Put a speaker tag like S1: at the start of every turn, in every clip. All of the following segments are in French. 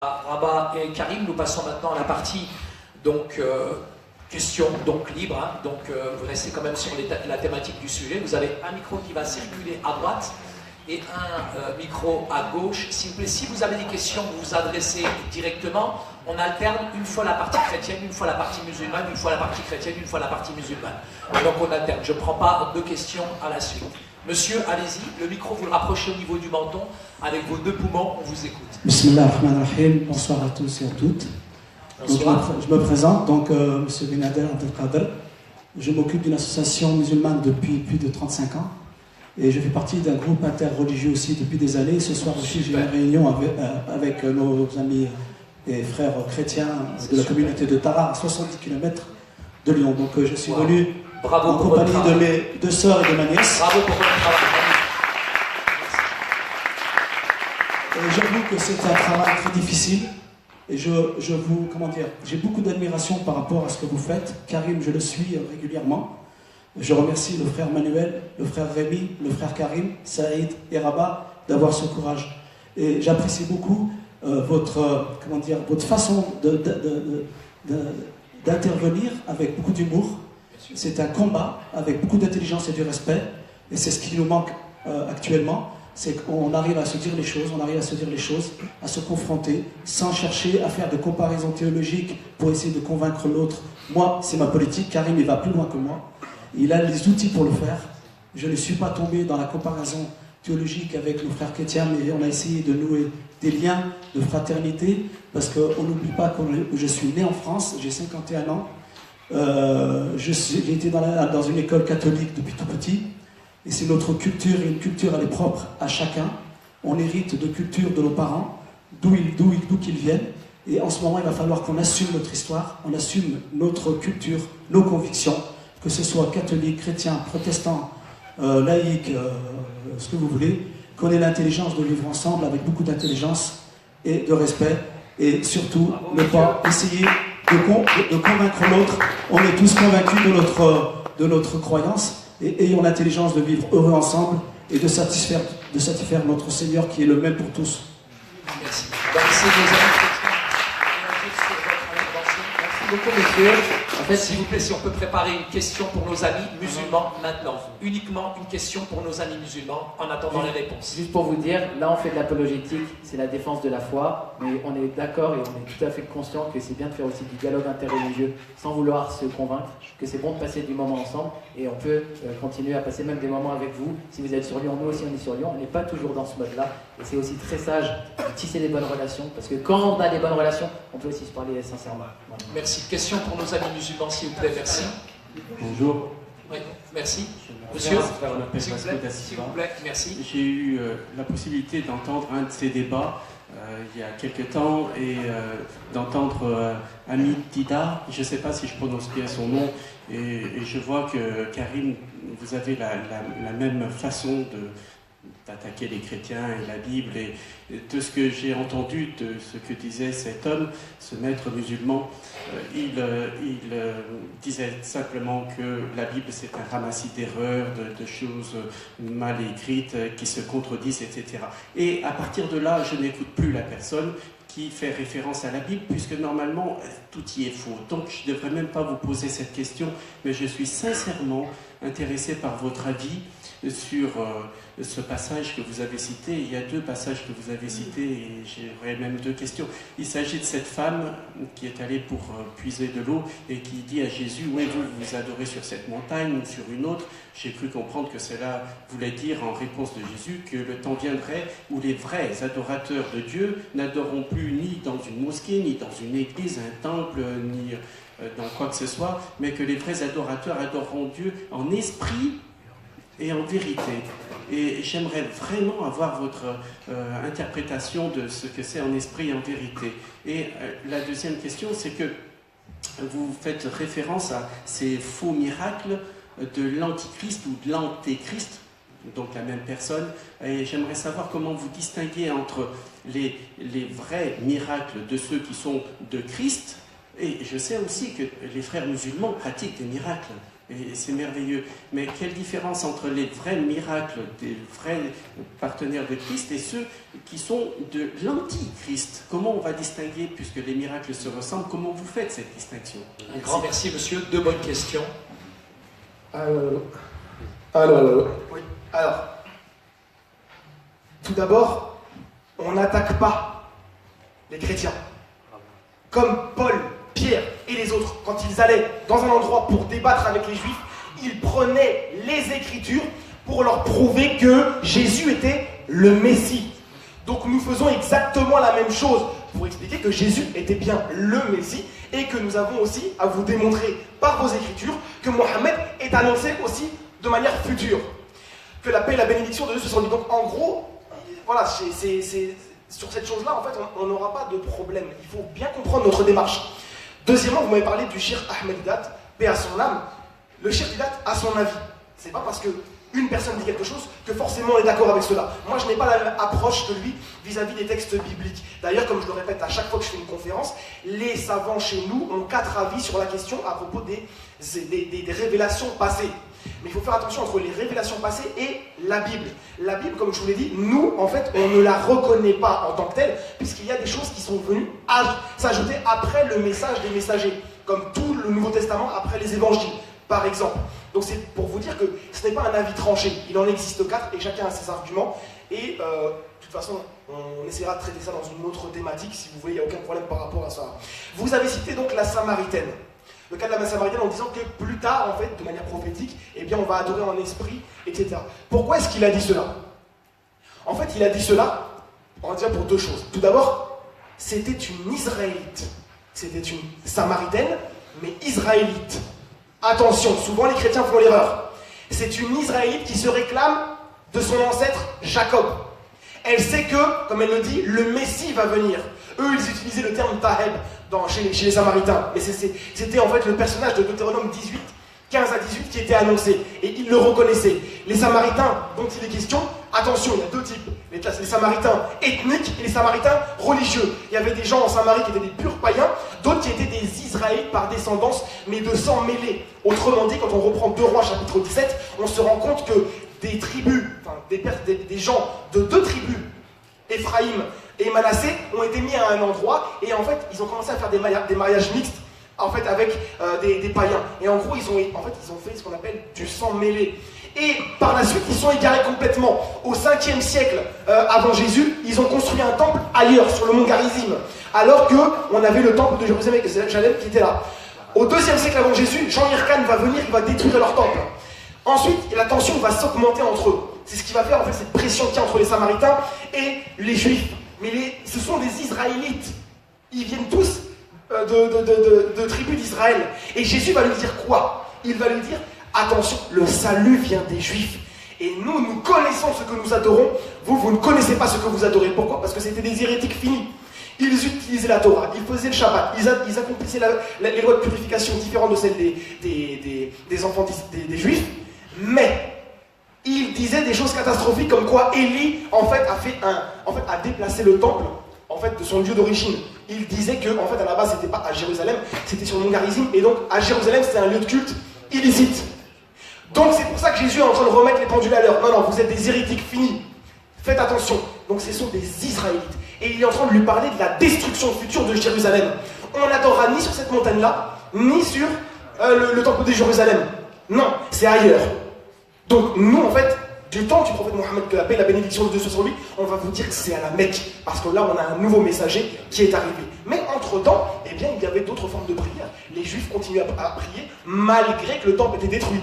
S1: Rabat et Karim, nous passons maintenant à la partie questions libre. Vous restez quand même sur la thématique du sujet. Vous avez un micro qui va circuler à droite et un micro à gauche. S'il vous plaît, si vous avez des questions, vous vous adressez directement. On alterne une fois la partie chrétienne, une fois la partie musulmane, une fois la partie chrétienne, une fois la partie musulmane. Et donc on alterne. Je ne prends pas deux questions à la suite. Monsieur, allez-y, le micro, vous le rapprochez au niveau du menton, avec vos deux poumons, on vous écoute.
S2: Bismillah ar-Rahman ar-Rahim, bonsoir à tous et à toutes.
S1: Bonsoir.
S2: Donc, je me présente, Monsieur Benader Abdelkader. Je m'occupe d'une association musulmane depuis plus de 35 ans et je fais partie d'un groupe interreligieux aussi depuis des années. Et ce soir aussi, j'ai une réunion avec nos amis et frères chrétiens de la communauté de Tara, à 70 km de Lyon. Donc je suis venu en compagnie de mes deux sœurs et de ma nièce.
S1: Bravo pour votre travail.
S2: Et j'avoue que c'est un travail très difficile. Et j'ai beaucoup d'admiration par rapport à ce que vous faites. Karim, je le suis régulièrement. Je remercie le frère Manuel, le frère Rémi, le frère Karim, Saïd et Rabat d'avoir ce courage. Et j'apprécie beaucoup votre façon d'intervenir avec beaucoup d'humour. C'est un combat avec beaucoup d'intelligence et du respect. Et c'est ce qui nous manque actuellement. C'est qu'on arrive à se dire les choses, à se confronter, sans chercher à faire de comparaisons théologiques pour essayer de convaincre l'autre. Moi, c'est ma politique. Karim, il va plus loin que moi. Il a les outils pour le faire. Je ne suis pas tombé dans la comparaison théologique avec nos frères chrétiens, mais on a essayé de nouer des liens de fraternité, parce qu'on n'oublie pas que je suis né en France, j'ai 51 ans. J'ai été dans une école catholique depuis tout petit. Et c'est notre culture, et une culture elle est propre à chacun. On hérite de culture de nos parents, d'où qu'ils viennent. Et en ce moment, il va falloir qu'on assume notre histoire, on assume notre culture, nos convictions, que ce soit catholique, chrétien, protestant, laïque, ce que vous voulez, qu'on ait l'intelligence de vivre ensemble avec beaucoup d'intelligence et de respect. Et surtout, ne pas essayer de convaincre l'autre. On est tous convaincus de notre croyance. Et ayons l'intelligence de vivre heureux ensemble et de satisfaire notre Seigneur qui est le même pour tous.
S1: Merci. Merci beaucoup, messieurs. En fait, s'il vous plaît, si on peut préparer une question pour nos amis musulmans maintenant. Uniquement une question pour nos amis musulmans en attendant les réponses.
S3: Juste pour vous dire, là on fait de l'apologétique, c'est la défense de la foi, mais on est d'accord et on est tout à fait conscient que c'est bien de faire aussi du dialogue interreligieux sans vouloir se convaincre, que c'est bon de passer du moment ensemble et on peut continuer à passer même des moments avec vous. Si vous êtes sur Lyon, nous aussi on est sur Lyon, on n'est pas toujours dans ce mode-là et c'est aussi très sage de tisser des bonnes relations parce que quand on a des bonnes relations, on peut aussi se parler sincèrement. Voilà.
S1: Merci. Question pour nos amis musulmans, s'il vous plaît, merci.
S4: Bonjour.
S1: Oui, merci. Monsieur, s'il vous plaît, merci.
S4: J'ai eu la possibilité d'entendre un de ces débats il y a quelques temps et d'entendre Hamid Dida, je ne sais pas si je prononce bien son nom, et je vois que Karim, vous avez la même façon d'attaquer les chrétiens et la Bible, et de ce que j'ai entendu de ce que disait cet homme, ce maître musulman, il disait simplement que la Bible c'est un ramassis d'erreurs, de choses mal écrites qui se contredisent, etc. Et à partir de là, je n'écoute plus la personne qui fait référence à la Bible, puisque normalement tout y est faux. Donc je ne devrais même pas vous poser cette question, mais je suis sincèrement intéressé par votre avis sur ce passage que vous avez cité. Il y a deux passages que vous avez cités et j'aurais même deux questions. Il s'agit de cette femme qui est allée pour puiser de l'eau et qui dit à Jésus: où êtes-vous, vous adorez sur cette montagne ou sur une autre? J'ai cru comprendre que cela voulait dire en réponse de Jésus que le temps viendrait où les vrais adorateurs de Dieu n'adoreront plus ni dans une mosquée, ni dans une église, un temple, ni dans quoi que ce soit, mais que les vrais adorateurs adoreront Dieu en esprit et en vérité. Et j'aimerais vraiment avoir votre interprétation de ce que c'est en esprit et en vérité. Et la deuxième question, c'est que vous faites référence à ces faux miracles de l'antichrist ou de l'antéchrist, donc la même personne, et j'aimerais savoir comment vous distinguez entre les vrais miracles de ceux qui sont de Christ, et je sais aussi que les frères musulmans pratiquent des miracles. Et c'est merveilleux. Mais quelle différence entre les vrais miracles des vrais partenaires de Christ et ceux qui sont de l'antichrist? Comment on va distinguer, puisque les miracles se ressemblent? Comment vous faites cette distinction?
S1: Un grand merci, monsieur. Deux bonnes questions.
S5: Oui. Alors, tout d'abord, on n'attaque pas les chrétiens. Comme Paul, Pierre et les autres, quand ils allaient dans un endroit pour débattre avec les Juifs, ils prenaient les Écritures pour leur prouver que Jésus était le Messie. Donc nous faisons exactement la même chose pour expliquer que Jésus était bien le Messie et que nous avons aussi à vous démontrer par vos Écritures que Mohammed est annoncé aussi de manière future. Que la paix et la bénédiction de Dieu se sont dit. Donc en gros, voilà, sur cette chose-là, en fait, on n'aura pas de problème. Il faut bien comprendre notre démarche. Deuxièmement, vous m'avez parlé du Cheikh Ahmed Didat, paix à son âme. Le Cheikh Didat a son avis. C'est pas parce qu'une personne dit quelque chose que forcément on est d'accord avec cela. Moi, je n'ai pas la même approche que lui vis-à-vis des textes bibliques. D'ailleurs, comme je le répète à chaque fois que je fais une conférence, les savants chez nous ont 4 avis sur la question à propos des révélations passées. Mais il faut faire attention entre les révélations passées et la Bible. La Bible, comme je vous l'ai dit, nous, en fait, on ne la reconnaît pas en tant que telle, puisqu'il y a des choses qui sont venues s'ajouter après le message des messagers, comme tout le Nouveau Testament après les évangiles, par exemple. Donc c'est pour vous dire que ce n'est pas un avis tranché. Il en existe 4 et chacun a ses arguments. Et de toute façon, on essaiera de traiter ça dans une autre thématique, si vous voulez, il n'y a aucun problème par rapport à ça. Vous avez cité donc la Samaritaine. Le cas de la Samaritaine en disant que plus tard, en fait, de manière prophétique, eh bien, on va adorer en esprit, etc. Pourquoi est-ce qu'il a dit cela? En fait, il a dit cela, on va dire pour 2 choses. Tout d'abord, c'était une Israélite. C'était une Samaritaine, mais Israélite. Attention, souvent les chrétiens font l'erreur. C'est une Israélite qui se réclame de son ancêtre Jacob. Elle sait que, comme elle le dit, le Messie va venir. Eux, ils utilisaient le terme Taheb chez les Samaritains. Mais c'était en fait le personnage de Deutéronome 18, 15 à 18 qui était annoncé. Et ils le reconnaissaient. Les Samaritains dont il est question, attention, il y a 2 types. Les Samaritains ethniques et les Samaritains religieux. Il y avait des gens en Samarie qui étaient des purs païens, d'autres qui étaient des Israélites par descendance, mais de sang mêlé. Autrement dit, quand on reprend 2 Rois chapitre 17, on se rend compte que des tribus, enfin des gens de 2 tribus, Éphraïm et Manassé, ont été mis à un endroit et en fait ils ont commencé à faire des mariages mixtes en fait avec des païens. Et en gros ils ont fait ce qu'on appelle du sang mêlé. Et par la suite ils sont égarés complètement. Au 5e siècle avant Jésus, ils ont construit un temple ailleurs sur le mont Garizim, alors qu'on avait le temple de Jérusalem qui était là. Au 2e siècle avant Jésus, Jean Hyrcan va venir, il va détruire leur temple. Ensuite, la tension va s'augmenter entre eux. C'est ce qui va faire en fait cette pression qu'il y a entre les Samaritains et les Juifs. Mais ce sont des Israélites. Ils viennent tous de tribus d'Israël. Et Jésus va lui dire quoi? Il va lui dire, attention, le salut vient des Juifs. Et nous connaissons ce que nous adorons. Vous ne connaissez pas ce que vous adorez. Pourquoi? Parce que c'était des hérétiques finis. Ils utilisaient la Torah, ils faisaient le Shabbat, ils accomplissaient les lois de purification différentes de celles des enfants des Juifs. Mais il disait des choses catastrophiques comme quoi Élie en fait a déplacé le temple en fait de son lieu d'origine. Il disait que en fait à la base c'était pas à Jérusalem, c'était sur le mont Garizim et donc à Jérusalem c'était un lieu de culte illicite. Donc c'est pour ça que Jésus est en train de remettre les pendules à l'heure. Non, vous êtes des hérétiques finis. Faites attention. Donc ce sont des Israélites. Et il est en train de lui parler de la destruction future de Jérusalem. On n'adorera ni sur cette montagne-là, ni sur le temple de Jérusalem. Non, c'est ailleurs. Donc nous, en fait, du temps du prophète Mohammed, que la paix et la bénédiction de Dieu soit sur lui, on va vous dire que c'est à la Mecque. Parce que là, on a un nouveau messager qui est arrivé. Mais entre-temps, eh bien, il y avait d'autres formes de prière. Les Juifs continuaient à prier, malgré que le temple était détruit.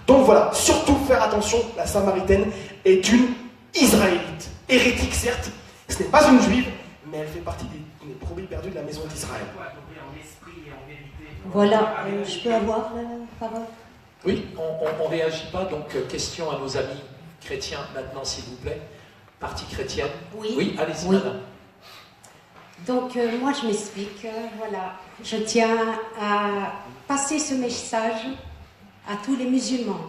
S5: Donc voilà, surtout faire attention, la Samaritaine est une Israélite. Hérétique, certes, ce n'est pas une Juive, mais elle fait partie des brebis perdues de la maison d'Israël.
S6: Voilà, je peux avoir la parole?
S1: Oui, on ne réagit pas, donc question à nos amis chrétiens maintenant, s'il vous plaît. Partie chrétienne. Oui, allez-y,
S6: oui.
S1: madame.
S6: Donc, moi, je m'explique. Voilà, je tiens à passer ce message à tous les musulmans.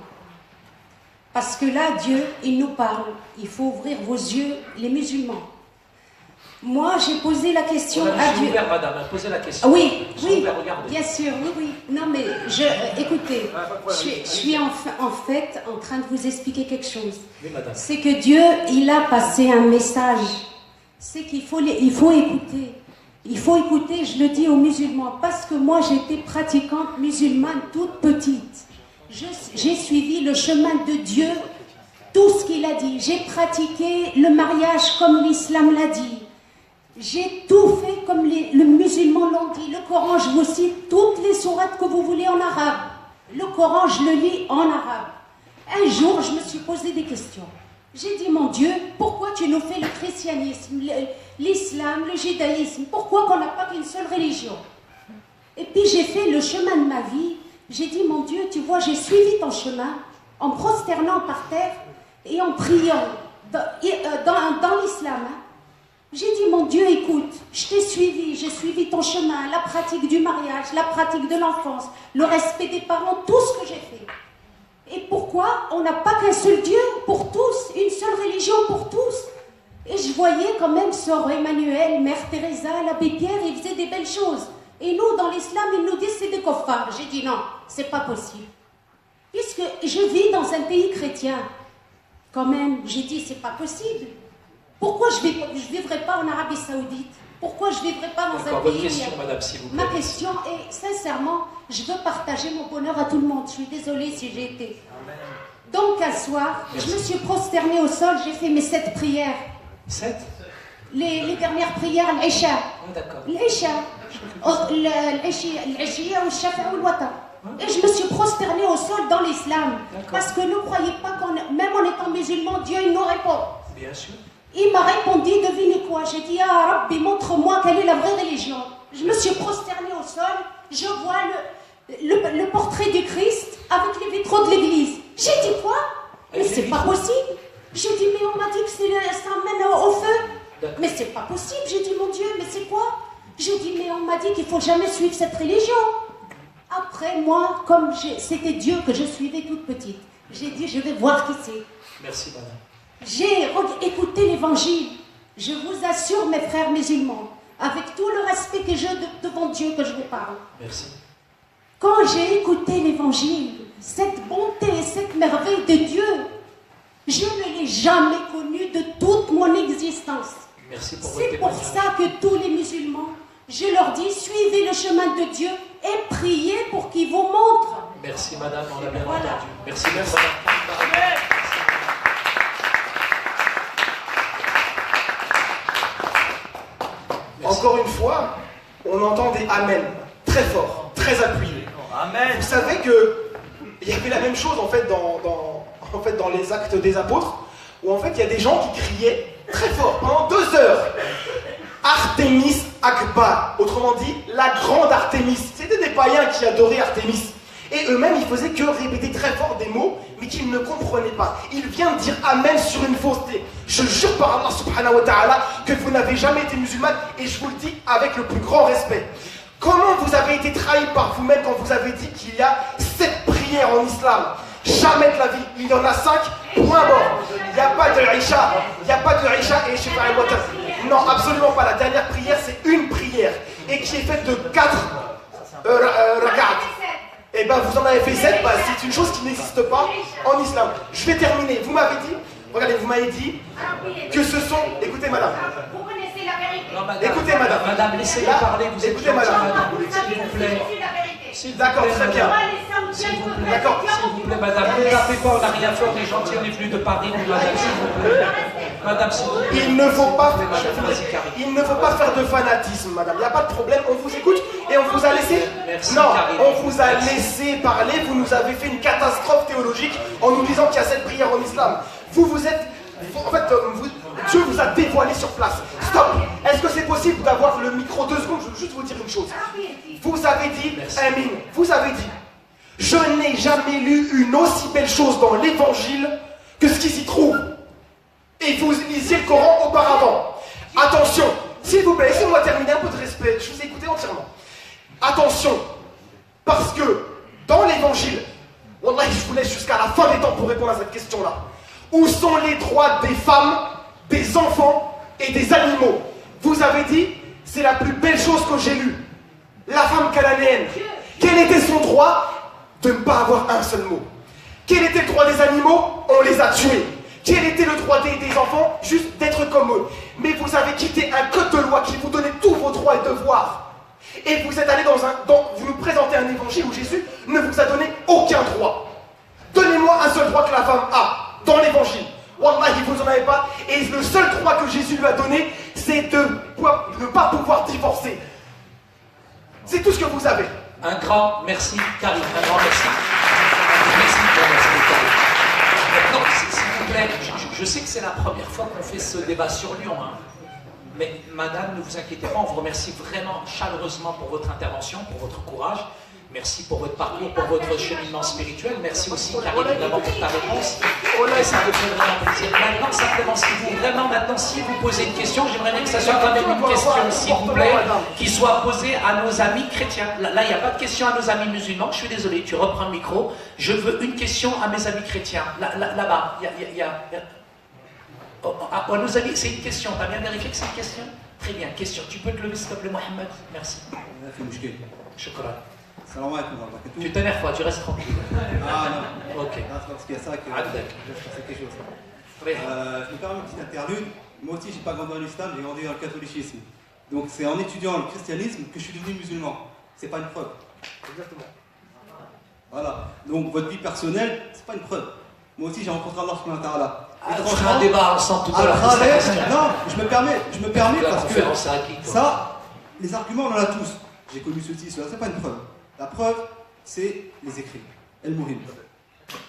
S6: Parce que là, Dieu, il nous parle. Il faut ouvrir vos yeux, les musulmans. Moi, j'ai posé la question
S1: Je
S6: à
S1: suis
S6: Dieu.
S1: ouvert, madame, posez la question.
S6: Oui,
S1: Je suis
S6: oui,
S1: ouvert, regardez.
S6: bien sûr, oui, oui. Non, mais écoutez, je suis en fait en train de vous expliquer quelque chose.
S1: Oui, madame.
S6: C'est que Dieu, il a passé un message. C'est qu'il faut, il faut écouter. Il faut écouter, je le dis aux musulmans, parce que moi, j'étais pratiquante musulmane toute petite. J'ai suivi le chemin de Dieu, tout ce qu'il a dit. J'ai pratiqué le mariage comme l'islam l'a dit. J'ai tout fait comme les musulmans l'ont dit. Le Coran, je vous cite toutes les sourates que vous voulez en arabe. Le Coran, je le lis en arabe. Un jour, je me suis posé des questions. J'ai dit, mon Dieu, pourquoi tu nous fais le christianisme, l'islam, le judaïsme? Pourquoi qu'on n'a pas qu'une seule religion? Et puis j'ai fait le chemin de ma vie. J'ai dit, mon Dieu, tu vois, j'ai suivi ton chemin en me prosternant par terre et en priant dans l'islam. Hein. J'ai dit, mon Dieu, écoute, je t'ai suivi, j'ai suivi ton chemin, la pratique du mariage, la pratique de l'enfance, le respect des parents, tout ce que j'ai fait. Et pourquoi on n'a pas qu'un seul Dieu pour tous, une seule religion pour tous? Et je voyais quand même Sœur Emmanuel, Mère Teresa, l'abbé Pierre, ils faisaient des belles choses. Et nous, dans l'islam, ils nous disent c'est des koffars. J'ai dit non, c'est pas possible. Puisque je vis dans un pays chrétien, quand même, j'ai dit c'est pas possible. Pourquoi je vivrai pas en Arabie Saoudite? Pourquoi je vivrai pas dans un pays
S1: Votre question, madame, s'il vous plaît.
S6: Ma question est, sincèrement, je veux partager mon bonheur à tout le monde. Je suis désolée si j'ai été. Donc, un soir, je me suis prosternée au sol, j'ai fait mes 7 prières.
S1: 7?
S6: Les dernières prières, l'Isha.
S1: Oh, d'accord.
S6: L'Isha. L'Ishia ou le Shafa ou le Wata. Et je me suis prosternée au sol dans l'islam. Parce que ne croyez pas même en étant musulman, Dieu il nous répond.
S1: Bien sûr.
S6: Il m'a répondu, devinez quoi? J'ai dit, ah Rabbi, montre-moi quelle est la vraie religion. Je me suis prosternée au sol, je vois le portrait du Christ avec les vitraux de l'église. J'ai dit quoi? Mais c'est pas possible. J'ai dit, mais on m'a dit que ça mène au feu. Mais c'est pas possible. J'ai dit, mon Dieu, mais c'est quoi? J'ai dit, mais on m'a dit qu'il faut jamais suivre cette religion. Après, moi, comme c'était Dieu que je suivais toute petite, j'ai dit, je vais voir qui c'est.
S1: Merci, madame.
S6: J'ai écouté l'évangile. Je vous assure, mes frères musulmans, avec tout le respect que j'ai devant Dieu que je vous parle.
S1: Merci.
S6: Quand j'ai écouté l'évangile, cette bonté et cette merveille de Dieu, je ne l'ai jamais connue de toute mon existence.
S1: Merci pour votre
S6: C'est pour
S1: témoignage.
S6: ça que tous les musulmans, je leur dis, suivez le chemin de Dieu et priez pour qu'il vous montre.
S1: Merci, madame, on l'a bien
S6: Voilà.
S1: entendu. Merci, madame.
S5: Encore une fois, on entend des amen très forts, très appuyés.
S7: Amen.
S5: Vous savez que il y avait la même chose en fait dans les actes des apôtres, où en fait il y a des gens qui criaient très fort pendant 2 heures. Artémis Akbar, autrement dit la grande Artémis. C'était des païens qui adoraient Artémis. Et eux-mêmes, ils faisaient que répéter très fort des mots, mais qu'ils ne comprenaient pas. Ils viennent dire Amen sur une fausseté. Je jure par Allah subhanahu wa ta'ala que vous n'avez jamais été musulmane, et je vous le dis avec le plus grand respect. Comment vous avez été trahi par vous-même quand vous avez dit qu'il y a 7 prières en islam? Jamais de la vie. Il y en a 5, point barre. Il n'y a pas de Isha. Il n'y a pas de Isha et Shifa al-Watar. Non, absolument pas. La dernière prière, c'est une prière. Et qui est faite de 4 rak'at. Et ben vous en avez fait 7, bah, c'est une chose qui n'existe pas en islam. Je vais terminer. Vous m'avez dit, regardez, vous m'avez dit que ce sont... Écoutez madame.
S6: Vous connaissez la vérité.
S1: Non, madame.
S5: Écoutez, madame.
S1: Madame, laissez-le
S5: Là,
S1: parler. Vous êtes
S5: écoutez,
S1: gentille,
S5: madame.
S1: S'il vous plaît. S'il vous
S5: D'accord,
S1: plaît,
S5: très bien.
S1: madame.
S6: S'il vous
S1: plaît.
S5: D'accord.
S1: S'il vous plaît, madame. Ne tapez pas, on n'a rien fait, on est gentil, on est venu de Paris, madame, s'il vous plaît. Madame, s'il vous plaît.
S5: Il ne faut pas,
S1: Vas-y, Karine.
S5: il ne faut pas faire de fanatisme, madame. Il n'y a pas de problème. On vous écoute et on vous a laissé.
S1: Merci,
S5: Non,
S1: Karine.
S5: on vous a
S1: Merci.
S5: laissé parler. Vous nous avez fait une catastrophe théologique en nous disant qu'il y a 7 prières en islam. Vous êtes, en fait, Dieu vous a dévoilé sur place. Stop. Est-ce que c'est possible d'avoir le micro 2 secondes? Je veux juste vous dire une chose. Vous avez dit,
S1: Merci.
S5: Amin. Vous avez dit, je n'ai jamais lu une aussi belle chose dans l'évangile que ce qui s'y trouve. Et vous lisiez le Coran auparavant. Attention, s'il vous plaît, laissez-moi terminer, un peu de respect. Je vous ai écouté entièrement. Attention, parce que dans l'évangile, Wallah, je vous laisse jusqu'à la fin des temps pour répondre à cette question-là. Où sont les droits des femmes, des enfants et des animaux? Vous avez dit, c'est la plus belle chose que j'ai lue. La femme cananéenne. Quel était son droit de ne pas avoir un seul mot? Quel était le droit des animaux? On les a tués. Quel était le droit des enfants? Juste d'être comme eux. Mais vous avez quitté un code de loi qui vous donnait tous vos droits et devoirs. Et vous êtes allé vous nous présentez un évangile où Jésus ne vous a donné aucun droit. Donnez-moi un seul droit que la femme a dans l'évangile. Wallahi, vous n'en avez pas. Et le seul droit que Jésus lui a donné, c'est de ne pas pouvoir divorcer. C'est tout ce que vous avez.
S1: Un grand merci, Karim. Un grand merci. Merci, Karim. Maintenant, s'il vous plaît, je sais que c'est la première fois qu'on fait ce débat sur Lyon, hein. Mais madame, ne vous inquiétez pas, on vous remercie vraiment chaleureusement pour votre intervention, pour votre courage. Merci pour votre parcours, pour votre cheminement spirituel. Merci aussi, Karim, évidemment, pour ta réponse. Et ça me fait vraiment plaisir. Maintenant, simplement, si vous posez une question, j'aimerais bien que ça soit quand même une question, s'il vous plaît, qui soit posée à nos amis chrétiens. Là, il n'y a pas de question à nos amis musulmans. Je suis désolé, tu reprends le micro. Je veux une question à mes amis chrétiens. Là-bas, il y a... nos amis, c'est une question. Tu as bien vérifié que c'est une question? Très bien, question. Tu peux te lever, s'il te plaît, Mohamed? Merci. Shukran.
S7: Salam alaikum wa barakatuh.
S1: Tu t'énerves pas, tu restes tranquille.
S7: Ah non.
S1: Ok.
S7: Non, c'est parce qu'il y a ça que je pensais quelque chose. Je me permets une petite interlude. Moi aussi, j'ai pas grandi dans l'islam, j'ai grandi dans le catholicisme. Donc c'est en étudiant le christianisme que je suis devenu musulman. C'est pas une preuve.
S5: Exactement.
S7: Voilà. Donc votre vie personnelle, c'est pas une preuve. Moi aussi, j'ai rencontré Allah subhanahu wa ta'ala.
S1: On fera un débat ensemble tout à l'heure.
S7: Non, je me permets parce que
S1: qui,
S7: ça, les arguments, on en a tous. J'ai connu ceci, cela, c'est pas une preuve. La preuve, c'est les écrits. El-Mouhim.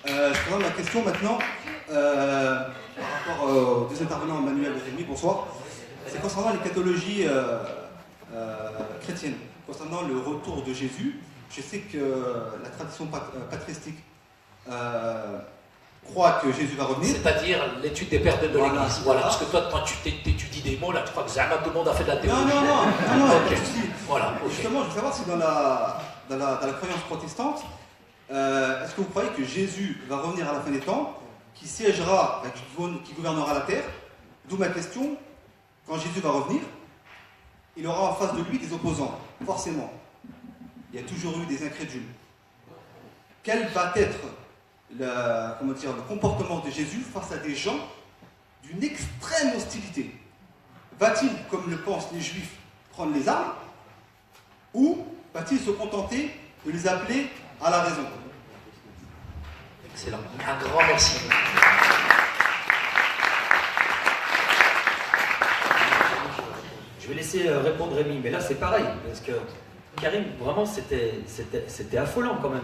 S7: Je présente la question maintenant par rapport aux deux intervenants, Manuel et Rémi, bonsoir. C'est concernant les pathologies chrétiennes. Concernant le retour de Jésus, je sais que la tradition patristique croit que Jésus va revenir.
S1: C'est-à-dire l'étude des pères de l'Église. Voilà, parce que toi, quand tu t'étudies des mots, là, tu crois que Zahma, tout le monde a fait de la théologie.
S7: Non,
S1: okay. Voilà, okay.
S7: Justement, je veux savoir si dans la croyance protestante, est-ce que vous croyez que Jésus va revenir à la fin des temps, qui siégera, qui gouvernera la terre? D'où ma question, quand Jésus va revenir, il aura en face de lui des opposants, forcément. Il y a toujours eu des incrédules. Quel va être le comportement de Jésus face à des gens d'une extrême hostilité? Va-t-il, comme le pensent les Juifs, prendre les armes, ou va-t-il se contenter de les appeler à la raison?
S1: Excellent. Un grand merci.
S8: Je vais laisser répondre Rémi, mais là c'est pareil, parce que Karim, vraiment c'était affolant quand même.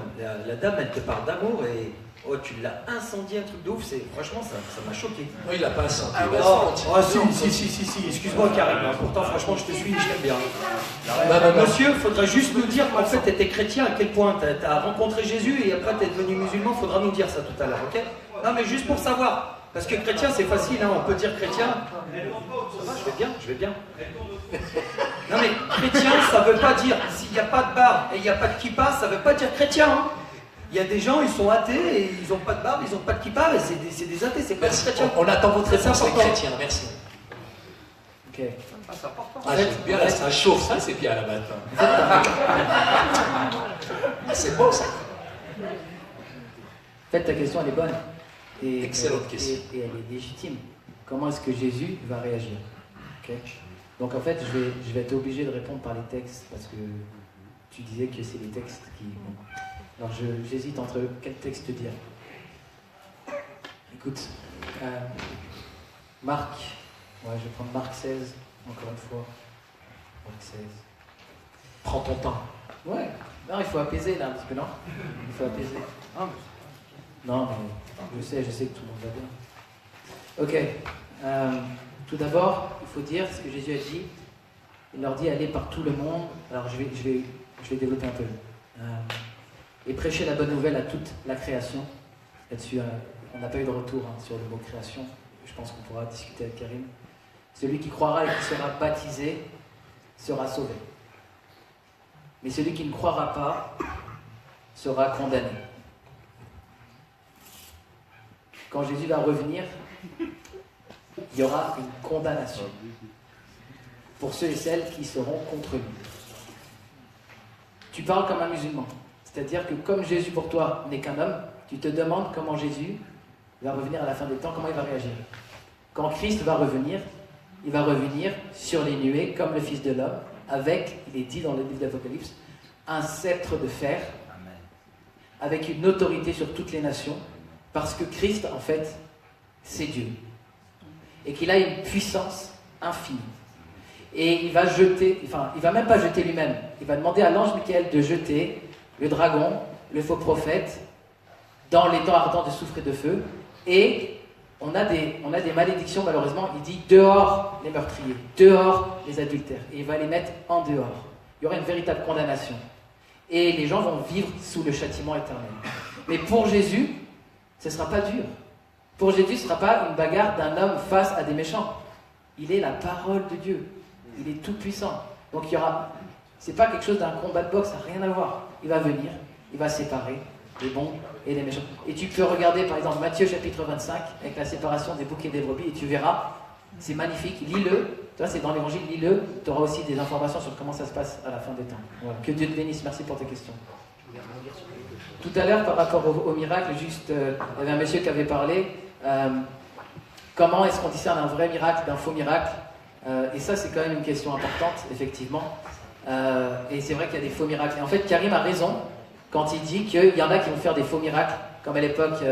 S8: La dame, elle te parle d'amour et oh, tu l'as incendié, un truc de ouf, franchement ça m'a choqué.
S1: Oui, il l'a pas incendié.
S8: Si, excuse-moi Karim, pourtant franchement je te suis, je t'aime bien. Monsieur, il faudrait juste nous dire qu'en fait tu étais chrétien, à quel point tu as rencontré Jésus et après tu es devenu musulman, il faudra nous dire ça tout à l'heure, ok? Non mais juste pour savoir, parce que chrétien c'est facile, hein, on peut dire chrétien. Ça va, je vais bien. Non mais chrétien, ça veut pas dire, s'il n'y a pas de barbe et il n'y a pas de kippa, ça veut pas dire chrétien. Hein. Il y a des gens, ils sont athées et ils n'ont pas de barbe, ils n'ont pas de kippa, mais c'est des athées, c'est pas des chrétiens.
S1: On attend votre réponse, les chrétiens, merci.
S3: Ok.
S5: C'est important.
S1: Ah, j'aime bien, là, ça chauffe, ça, c'est bien, là, maintenant. C'est beau, ça.
S3: En fait, ta question, elle est bonne.
S1: Excellente question.
S3: Et elle est légitime. Comment est-ce que Jésus va réagir? Okay. Donc en fait, je vais être obligé de répondre par les textes, parce que tu disais que c'est les textes qui... Bon. Alors j'hésite entre quel texte te dire. Écoute, Marc, ouais, je vais prendre Marc 16, encore une fois. Marc 16.
S1: Prends ton temps.
S3: Ouais, non, il faut apaiser là un petit peu, non? Il faut apaiser. Non, mais je sais que tout le monde va bien. Ok. Tout d'abord, il faut dire ce que Jésus a dit. Il leur dit allez par tout le monde. Alors je vais développer un peu. Et prêcher la bonne nouvelle à toute la création. Là-dessus, on n'a pas eu de retour sur le mot création. Je pense qu'on pourra discuter avec Karim. Celui qui croira et qui sera baptisé sera sauvé. Mais celui qui ne croira pas sera condamné. Quand Jésus va revenir, il y aura une condamnation. pour ceux et celles qui seront contre lui. Tu parles comme un musulman. C'est-à-dire que comme Jésus pour toi n'est qu'un homme, tu te demandes comment Jésus va revenir à la fin des temps, comment il va réagir. Quand Christ va revenir, il va revenir sur les nuées comme le Fils de l'homme, avec, il est dit dans le livre d'Apocalypse, un sceptre de fer, avec une autorité sur toutes les nations, parce que Christ, en fait, c'est Dieu. Et qu'il a une puissance infinie. Et il va jeter, enfin, il va même pas jeter lui-même, il va demander à l'ange Michael de jeter le dragon, le faux prophète, dans les temps ardents de soufre et de feu. Et on a des malédictions, malheureusement. Il dit dehors les meurtriers, dehors les adultères. Et il va les mettre en dehors. Il y aura une véritable condamnation. Et les gens vont vivre sous le châtiment éternel. Mais pour Jésus, ce ne sera pas dur. Pour Jésus, ce ne sera pas une bagarre d'un homme face à des méchants. Il est la parole de Dieu. Il est tout puissant. Donc il y aura... C'est pas quelque chose d'un combat de boxe, ça n'a rien à voir. Il va venir, il va séparer les bons et les méchants. Et tu peux regarder par exemple Matthieu chapitre 25 avec la séparation des boucs et des brebis et tu verras, c'est magnifique, lis-le. Toi c'est dans l'évangile, lis-le. Tu auras aussi des informations sur comment ça se passe à la fin des temps. Voilà. Que Dieu te bénisse, merci pour tes questions. Tout à l'heure par rapport au miracle, juste, il y avait un monsieur qui avait parlé. Comment est-ce qu'on discerne un vrai miracle d'un faux miracle? Et ça, c'est quand même une question importante, effectivement. Et c'est vrai qu'il y a des faux miracles. Et en fait, Karim a raison quand il dit qu'il y en a qui vont faire des faux miracles, comme à l'époque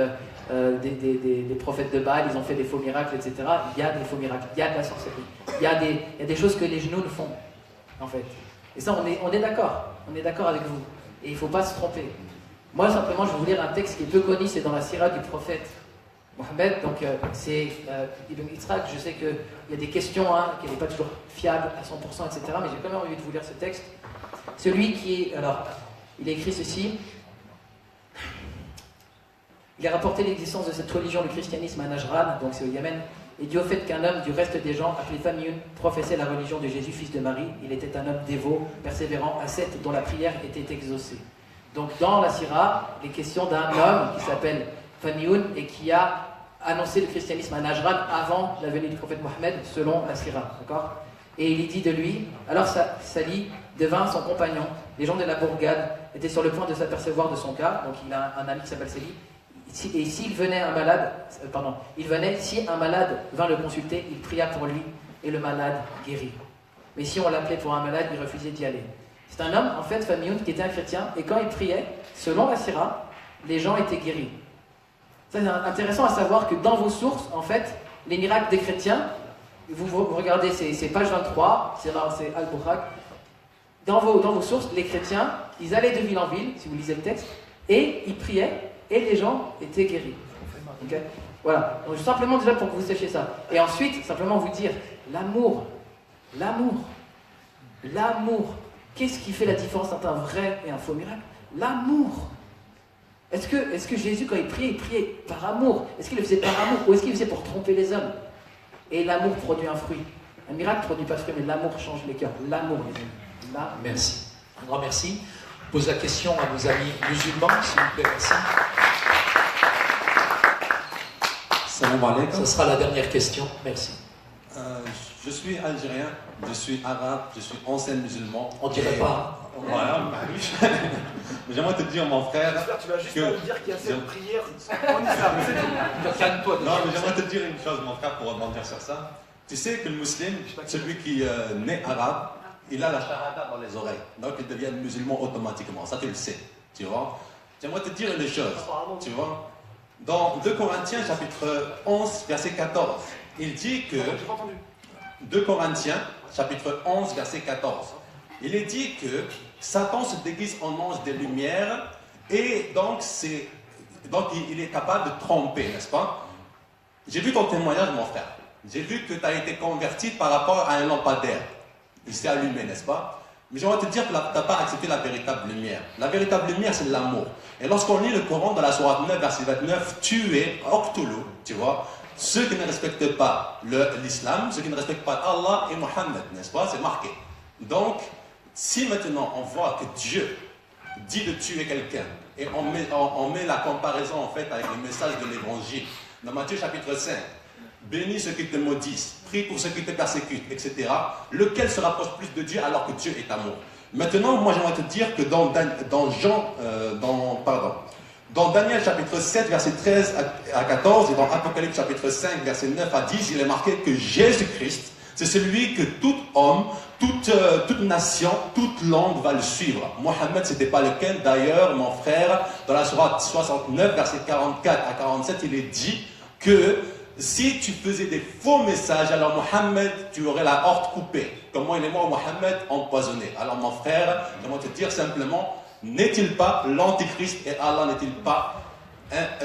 S3: des prophètes de Baal, ils ont fait des faux miracles, etc. Il y a des faux miracles, il y a de la sorcellerie. Il y a des choses que les genoux ne font, en fait. Et ça, on est d'accord. On est d'accord avec vous. Et il ne faut pas se tromper. Moi, simplement, je vais vous lire un texte qui est peu connu, c'est dans la sira du prophète Mohammed, donc c'est Ibn Yitzhak. Je sais qu'il y a des questions, qui n'est pas toujours fiable à 100%, etc. Mais j'ai quand même envie de vous lire ce texte. Celui qui est... Alors, il a écrit ceci. Il a rapporté l'existence de cette religion, le christianisme, à Najran, donc c'est au Yémen, et dit au fait qu'un homme du reste des gens, appelé Famiyun, professait la religion de Jésus, fils de Marie. Il était un homme dévot, persévérant, ascète, dont la prière était exaucée. Donc dans la sira, les questions d'un homme qui s'appelle Famiyun et qui a annoncé le christianisme à Najran avant la venue du prophète Mohammed, selon la sira, d'accord? Et il dit de lui, alors Sali devint son compagnon. Les gens de la bourgade étaient sur le point de s'apercevoir de son cas, donc il a un ami qui s'appelle Sali. Et s'il venait un malade, si un malade vint le consulter, il pria pour lui et le malade guérit. Mais si on l'appelait pour un malade, il refusait d'y aller. C'est un homme, en fait, Famiyun, qui était un chrétien, et quand il priait, selon la sira, les gens étaient guéris. Ça, c'est intéressant à savoir que dans vos sources, en fait, les miracles des chrétiens, vous regardez, c'est page 23, c'est Al-Bukhari. Dans vos sources, les chrétiens, ils allaient de ville en ville, si vous lisez le texte, et ils priaient, et les gens étaient guéris. Okay? Voilà. Donc simplement déjà pour que vous sachiez ça. Et ensuite, simplement vous dire, l'amour. Qu'est-ce qui fait la différence entre un vrai et un faux miracle? L'amour. Est-ce que Jésus, quand il priait par amour? Est-ce qu'il le faisait par amour ou est-ce qu'il le faisait pour tromper les hommes? Et l'amour produit un fruit. Un miracle ne produit pas de fruit, mais l'amour change les cœurs. L'amour, les amis. L'amour.
S1: Merci. Un grand merci. Je pose la question à nos amis musulmans, s'il vous plaît. Merci.
S9: Salam alaikum.
S1: Ce sera la dernière question. Merci.
S9: Je suis algérien, je suis arabe, je suis ancien musulman.
S1: On dirait pas.
S9: Voilà, mais j'aimerais te dire, mon frère.
S5: Tu vas juste me dire qu'il y a cette prière en islam, c'est tout.
S1: Calme-toi.
S9: Non, mais j'aimerais te dire une chose, mon frère, pour rebondir sur ça. Tu sais que le musulman, celui qui naît arabe, il a la shahada dans les oreilles. Donc il devient musulman automatiquement. Ça, tu le sais. Tu vois? J'aimerais te dire une chose. Tu vois? Dans 2 Corinthiens, chapitre 11, verset 14, il dit que. 2 Corinthiens, chapitre 11, verset 14. Il est dit que Satan se déguise en ange des lumières et donc il est capable de tromper, n'est-ce pas? J'ai vu ton témoignage, mon frère. J'ai vu que tu as été converti par rapport à un lampadaire. Il s'est allumé, n'est-ce pas? Mais j'aimerais te dire que tu n'as pas accepté la véritable lumière. La véritable lumière, c'est l'amour. Et lorsqu'on lit le Coran dans la sourate 9, verset 29, tu es Oktulu, tu vois? Ceux qui ne respectent pas l'islam, ceux qui ne respectent pas Allah et Mohammed, n'est-ce pas? C'est marqué. Donc, si maintenant on voit que Dieu dit de tuer quelqu'un, et on met la comparaison en fait avec le message de l'évangile, dans Matthieu chapitre 5, bénis ceux qui te maudissent, prie pour ceux qui te persécutent, etc. Lequel se rapproche plus de Dieu alors que Dieu est amour? Maintenant, moi j'aimerais te dire que dans Daniel chapitre 7, verset 13 à 14, et dans Apocalypse chapitre 5, verset 9 à 10, il est marqué que Jésus-Christ, c'est celui que tout homme, toute nation, toute langue va le suivre. Mohammed, c'était pas lequel. D'ailleurs, mon frère, dans la sourate 69, verset 44 à 47, il est dit que si tu faisais des faux messages, alors Mohammed, tu aurais la horte coupée. Comment il est mort, Mohammed, empoisonné. Alors mon frère, j'aimerais te dire simplement, n'est-il pas l'antichrist et Allah n'est-il pas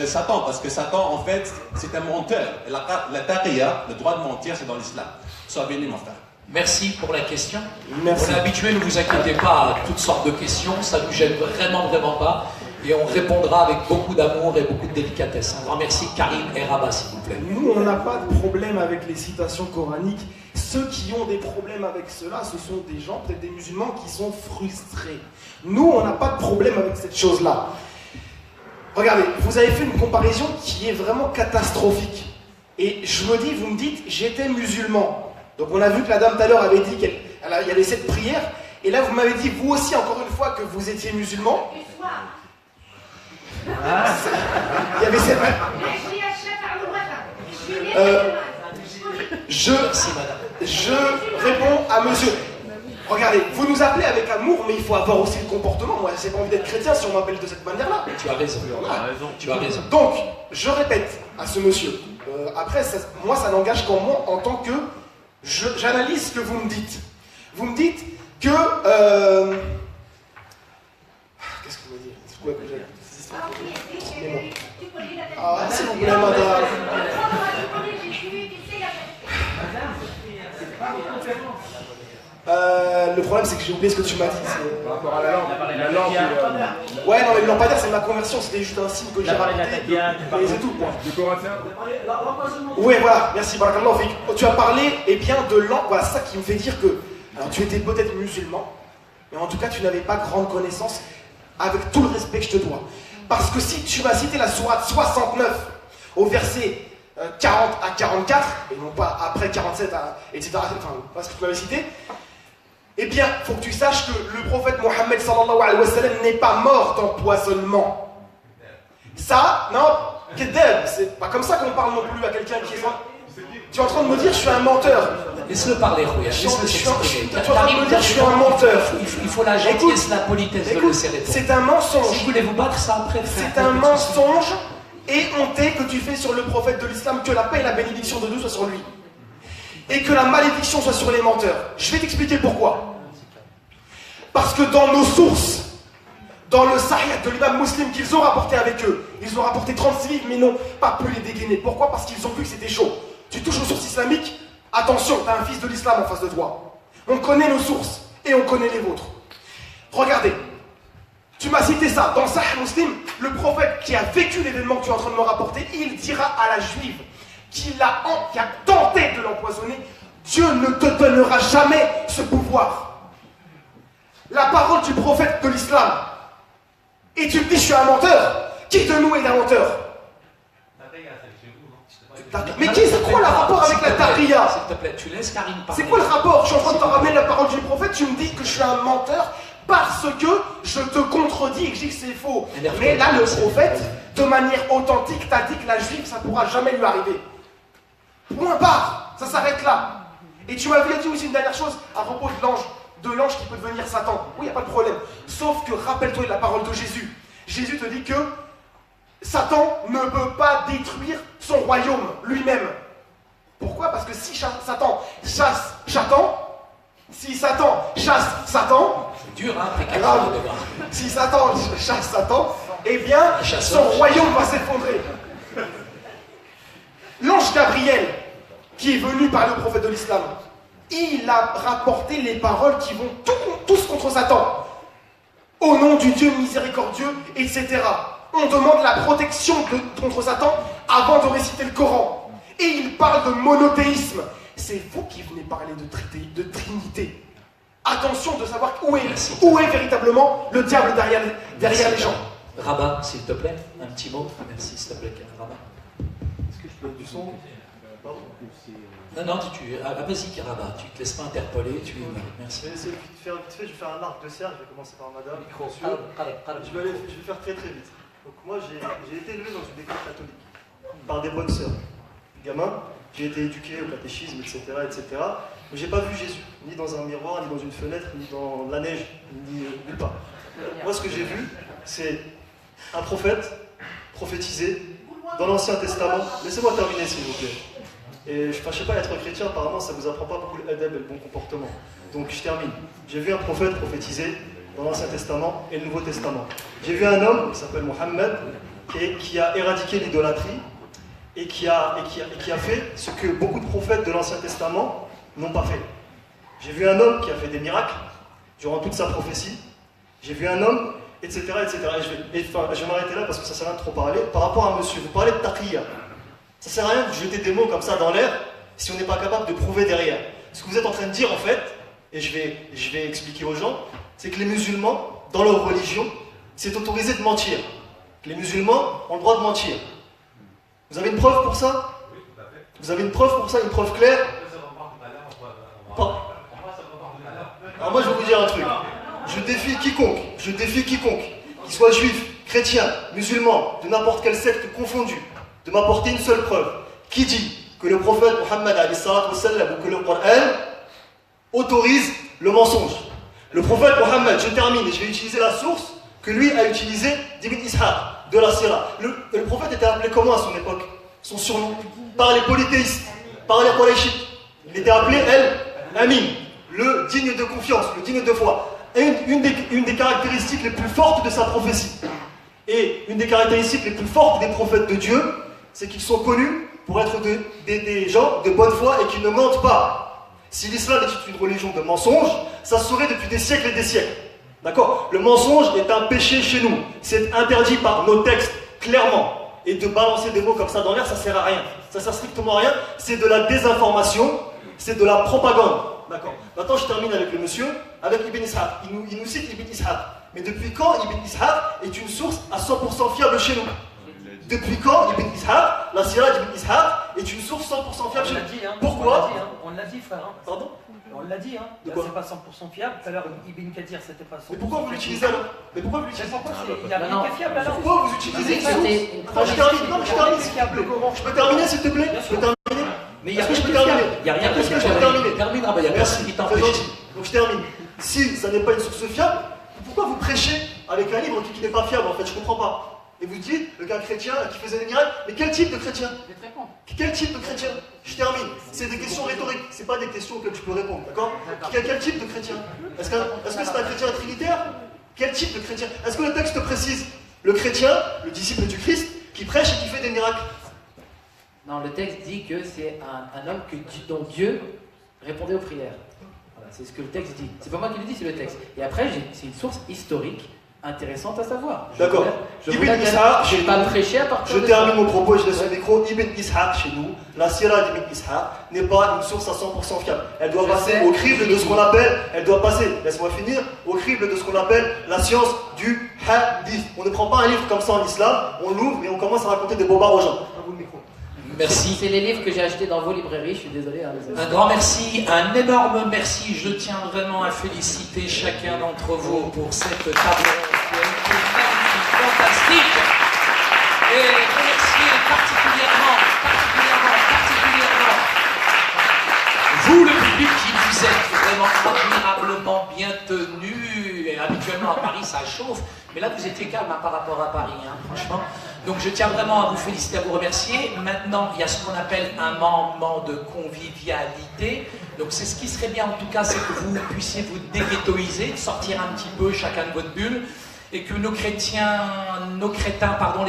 S9: Satan? Parce que Satan, en fait, c'est un menteur. Et la tariya, le droit de mentir, c'est dans l'islam. Sois béni, mon frère.
S1: Merci pour la question.
S5: Merci.
S1: On est habitué, ne vous inquiétez pas, à toutes sortes de questions. Ça ne nous gêne vraiment pas. Et on répondra avec beaucoup d'amour et beaucoup de délicatesse. Un grand merci, Karim et Rabat, s'il vous plaît.
S5: Nous, on n'a pas de problème avec les citations coraniques. Ceux qui ont des problèmes avec cela, ce sont des gens, peut-être des musulmans, qui sont frustrés. Nous, on n'a pas de problème avec cette chose-là. Regardez, vous avez fait une comparaison qui est vraiment catastrophique. Et je me dis, vous me dites, j'étais musulman. Donc on a vu que la dame tout à l'heure avait dit qu'il y avait cette prière. Et là, vous m'avez dit, vous aussi, encore une fois, que vous étiez musulman. Ah, il y avait cette... Je réponds à monsieur. Regardez, vous nous appelez avec amour, mais il faut avoir aussi le comportement. Moi, j'ai pas envie d'être chrétien si on m'appelle de cette manière-là.
S1: Tu as raison. Tu as raison.
S5: Donc, je répète à ce monsieur. Après, moi, ça n'engage qu'en moi en tant que... J'analyse ce que vous me dites. Vous me dites que... Qu'est-ce que vous me dites? C'est quoi que j'ai... Ah, s'il vous plaît, madame. Le problème, c'est que j'ai oublié ce que tu m'as dit. Par rapport à la langue. Ouais, non, mais le lampadaire, c'est ma conversion. C'était juste un signe que j'ai raconté. C'est tout, quoi. Oui, voilà. Merci, barakallahu fik. Tu as parlé, eh bien, de langue. Voilà, c'est ça qui me fait dire que... Alors, tu étais peut-être musulman, mais en tout cas, tu n'avais pas grande connaissance, avec tout le respect que je te dois. Parce que si tu m'as cité la sourate 69, au verset 40 à 44, et non pas après 47, etc., enfin, parce que tu m'avais cité, eh bien, il faut que tu saches que le prophète Mohammed sallallahu alayhi wa sallam n'est pas mort d'empoisonnement. Ça, non, c'est pas comme ça qu'on parle non plus à quelqu'un qui est... Tu es en train de me dire que je suis un menteur.
S1: Laisse-le parler, Rouya.
S5: Tu es en train de me dire que je suis un menteur.
S1: Il faut la gentillesse, la politesse de le serrer.
S5: C'est un mensonge.
S1: Si vous voulez vous battre, ça après.
S5: C'est un mensonge et honté que tu fais sur le prophète de l'islam, que la paix et la bénédiction de Dieu soient sur lui. Et que la malédiction soit sur les menteurs. Je vais t'expliquer pourquoi. Parce que dans nos sources, dans le Sahih de l'imam Muslim qu'ils ont rapporté avec eux, ils ont rapporté 36 livres, mais n'ont pas pu les dégainer. Pourquoi? Parce qu'ils ont vu que c'était chaud. Tu touches aux sources islamiques, attention, tu as un fils de l'islam en face de toi. On connaît nos sources et on connaît les vôtres. Regardez, tu m'as cité ça. Dans Sahih Muslim, le prophète qui a vécu l'événement que tu es en train de me rapporter, il dira à la juive qui a tenté de l'empoisonner, Dieu ne te donnera jamais ce pouvoir. La parole du prophète de l'islam. Et tu me dis je suis un menteur. Qui de nous est un menteur? Mais c'est quoi le rapport avec la tariya?
S1: S'il te plaît, tu laisses Karim parler.
S5: C'est quoi le rapport? Je suis en train de te ramener la parole du prophète, tu me dis que je suis un menteur parce que je te contredis et que je dis que c'est faux. Mais là, le prophète, de manière authentique, t'a dit que la juive, ça ne pourra jamais lui arriver. Point barre, ça s'arrête là. Et tu m'avais dit aussi une dernière chose à propos de l'ange qui peut devenir Satan. Oui, il n'y a pas de problème. Sauf que rappelle-toi de la parole de Jésus. Jésus te dit que Satan ne peut pas détruire son royaume lui-même. Pourquoi? Parce que si Satan chasse Satan,
S1: c'est dur, hein,
S5: si Satan chasse Satan, eh bien, son royaume va s'effondrer. L'ange Gabriel, qui est venu par le prophète de l'islam, il a rapporté les paroles qui vont tous contre Satan. Au nom du Dieu miséricordieux, etc. On demande la protection contre Satan avant de réciter le Coran. Et il parle de monothéisme. C'est vous qui venez parler de Trinité. Attention de savoir où est véritablement le diable derrière les gens.
S1: Rabat, s'il te plaît, un petit mot. Merci, s'il te plaît, Rabat.
S10: Est-ce que je peux mettre du son?
S1: Non, vas-y, Karaba, tu te laisses pas interpeller, merci.
S10: Je vais essayer de faire vite fait, je vais faire un arc de cercle, je vais commencer par madame.
S1: Micro.
S10: Je vais faire très très vite. Donc moi j'ai été élevé dans une école catholique, par des bonnes sœurs. Gamin, j'ai été éduqué au catéchisme, etc. Mais j'ai pas vu Jésus, ni dans un miroir, ni dans une fenêtre, ni dans la neige, ni nulle part. Moi ce que j'ai vu, c'est un prophète prophétisé dans l'Ancien Testament. Laissez-moi terminer s'il vous plaît. Et je ne sais pas, être chrétien, apparemment, ça ne vous apprend pas beaucoup l'adab et le bon comportement. Donc je termine. J'ai vu un prophète prophétisé dans l'Ancien Testament et le Nouveau Testament. J'ai vu un homme qui s'appelle Mohammed, qui a éradiqué l'idolâtrie et qui a fait ce que beaucoup de prophètes de l'Ancien Testament n'ont pas fait. J'ai vu un homme qui a fait des miracles durant toute sa prophétie. J'ai vu un homme, etc. Et je vais m'arrêter là parce que ça ne sert à rien de trop parler. Par rapport à monsieur, vous parlez de taqiyya. Ça sert à rien de jeter des mots comme ça dans l'air si on n'est pas capable de prouver derrière. Ce que vous êtes en train de dire en fait, et je vais expliquer aux gens, c'est que les musulmans, dans leur religion, c'est autorisé de mentir. Les musulmans ont le droit de mentir. Vous avez une preuve pour ça? Vous avez une preuve pour ça, une preuve claire? Alors moi je vais vous dire un truc. Je défie quiconque, qu'il soit juif, chrétien, musulman, de n'importe quelle secte confondue, de m'apporter une seule preuve qui dit que le prophète Mohammed ou que le Coran autorise le mensonge. Le prophète Mohammed, je termine et je vais utiliser la source que lui a utilisée d'Ibn Ishaq, de la Sira. Le prophète était appelé comment à son époque? Son surnom? Par les polythéistes, par les Qurayshites. Il était appelé El-Amin, le digne de confiance, le digne de foi. Et une des caractéristiques les plus fortes de sa prophétie, et une des caractéristiques les plus fortes des prophètes de Dieu, c'est qu'ils sont connus pour être des gens de bonne foi et qui ne mentent pas. Si l'islam est une religion de mensonge, ça se saurait depuis des siècles et des siècles. D'accord? Le mensonge est un péché chez nous. C'est interdit par nos textes, clairement. Et de balancer des mots comme ça dans l'air, ça sert à rien. Ça sert strictement à rien. C'est de la désinformation, c'est de la propagande. D'accord? Maintenant, je termine avec le monsieur, avec Ibn Ishaq. Il nous cite Ibn Ishaq. Mais depuis quand Ibn Ishaq est une source à 100% fiable chez nous? Depuis quand Ibn Ishaq, la Sira d'Ibn Ishaq, est une source 100% fiable chez nous? Pourquoi?
S8: On l'a dit, frère.
S10: Pardon?
S8: On l'a dit, c'est pas 100% fiable. Tout à l'heure, Ibn Kathir, c'était pas 100%.
S10: Mais pourquoi vous l'utilisez alors? Mais pourquoi vous l'utilisez?
S8: Il n'y a rien qui est fiable alors.
S10: Pourquoi vous utilisez une source? Je termine s'il te plaît. Je peux terminer s'il te plaît? Je peux terminer?
S8: Mais il y a
S10: Est-ce que je peux terminer?
S8: Il y a rien
S10: Est-ce que je peux terminer?
S1: Termine, il y a personne qui t'empêche.
S10: Donc je termine. Si ça n'est pas une source fiable, pourquoi vous prêchez avec un livre qui n'est pas fiable en fait? Je comprends pas. Et vous dites, le gars chrétien qui faisait des miracles, mais quel type de chrétien? Quel type de chrétien? Je termine. C'est des questions rhétoriques, c'est pas des questions que tu peux répondre, d'accord? Quel type de chrétien? Est-ce que c'est un chrétien trinitaire? Quel type de chrétien? Est-ce que le texte précise le chrétien, le disciple du Christ, qui prêche et qui fait des miracles?
S3: Non, le texte dit que c'est un homme dont Dieu répondait aux prières. Voilà, c'est ce que le texte dit. C'est pas moi qui le dis, c'est le texte. Et après, c'est une source historique intéressante à savoir.
S10: D'accord.
S3: Je vais pas prêcher à partir
S10: Je
S3: de
S10: termine
S3: ça.
S10: mon propos et je laisse le micro. Ibn Ishaq chez nous, la Sira d'Ibn Ishaq n'est pas une source à 100% fiable. Elle doit passer au crible de ce qu'on appelle, laisse-moi finir, au crible de ce qu'on appelle la science du hadith. On ne prend pas un livre comme ça en islam, on l'ouvre et on commence à raconter des bobards aux gens. À vous le micro.
S1: Merci.
S3: C'est les livres que j'ai achetés dans vos librairies, je suis désolé.
S1: Un grand merci, un énorme merci. Je tiens vraiment à féliciter chacun d'entre vous pour cette table qui a été magnifique, fantastique. Et remercier particulièrement vous, le public, qui vous êtes vraiment admirablement bien tenu. Et habituellement à Paris, ça chauffe. Mais là, vous étiez calme par rapport à Paris, franchement. Donc je tiens vraiment à vous féliciter, à vous remercier. Maintenant, il y a ce qu'on appelle un moment de convivialité. Donc c'est ce qui serait bien, en tout cas, c'est que vous puissiez vous déghettoiser, sortir un petit peu chacun de votre bulle, et que les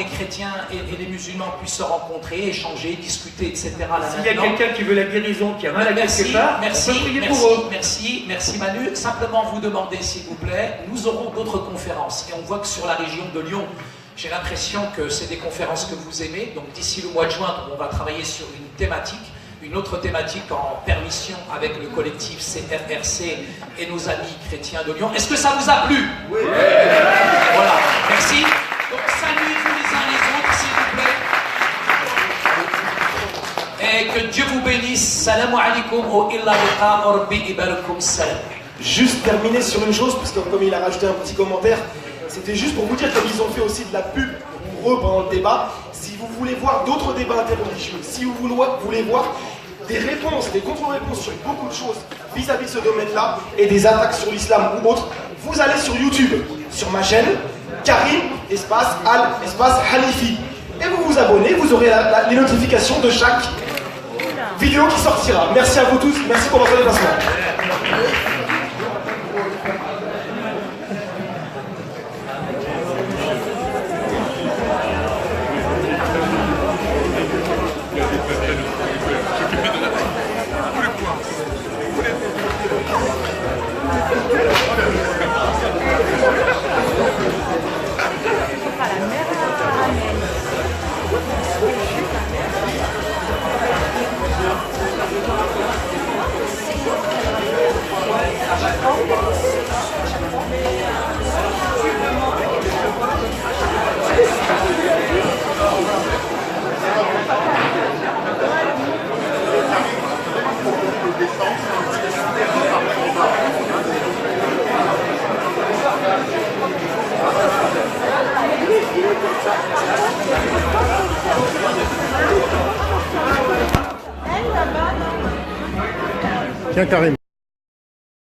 S1: chrétiens et les musulmans puissent se rencontrer, échanger, discuter, etc.
S8: S'il y a quelqu'un qui veut la guérison, qui a mal à quelque part, on peut prier pour eux.
S1: Merci Manu. Simplement vous demander, s'il vous plaît, nous aurons d'autres conférences. Et on voit que sur la région de Lyon, j'ai l'impression que c'est des conférences que vous aimez. Donc d'ici le mois de juin, on va travailler sur une autre thématique en permission avec le collectif CRRC et nos amis chrétiens de Lyon. Est-ce que ça vous a plu? Oui. Voilà, merci. Donc saluez-vous les uns les autres, s'il vous plaît. et que Dieu vous bénisse. Salam alaikum wa illa liqa wa rabbi ibarakum salam.
S5: Juste terminer sur une chose, parce que comme il a rajouté un petit commentaire, c'était juste pour vous dire qu'ils ont fait aussi de la pub pour eux pendant le débat. Si vous voulez voir d'autres débats interreligieux, si vous voulez voir des réponses, des contre-réponses sur beaucoup de choses vis-à-vis de ce domaine-là et des attaques sur l'islam ou autres, vous allez sur YouTube, sur ma chaîne, Karim, espace, Al, espace, Hanifi. Et vous vous abonnez, vous aurez les notifications de chaque vidéo qui sortira. Merci à vous tous, merci pour votre déplacement.
S11: Tiens Karim.